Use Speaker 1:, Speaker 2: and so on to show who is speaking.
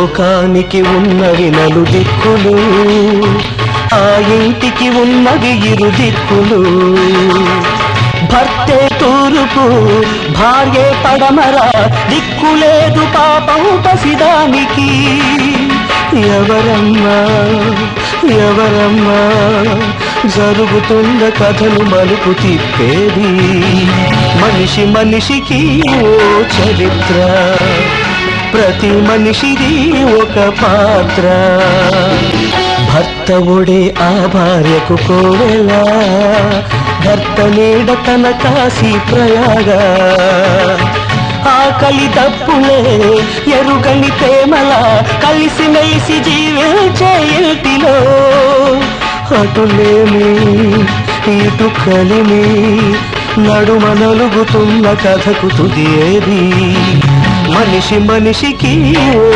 Speaker 1: లోకానికి ఉన్నవి నలు దిక్కులు, ఆ ఇంటికి ఉన్నవి ఇరు దిక్కులు. భర్తే తూర్పు భార్యే పడమర, దిక్కులేదు పాపం పసిదానికి. ఎవరమ్మా ఎవరమ్మా జరుగుతున్న కథను మలుపు తిప్పేది? మనిషి మనిషికి ఓ చరిత్ర, ప్రతి మనిషిది ఒక పాత్ర. భర్త ఒడే ఆ భార్యకు కోవెల, భర్త నీడ తన కాశీ ప్రయాగ. ఆకలి దప్పులే ఎరుగని ప్రేమల, కలిసి మెలిసి జీవించే ఇంటిలో. అటులేమి ఇటు కలిమి, నడుమ నలుగుతున్న కథకు తుది ఏది? మనిషి మనిషికి ఓ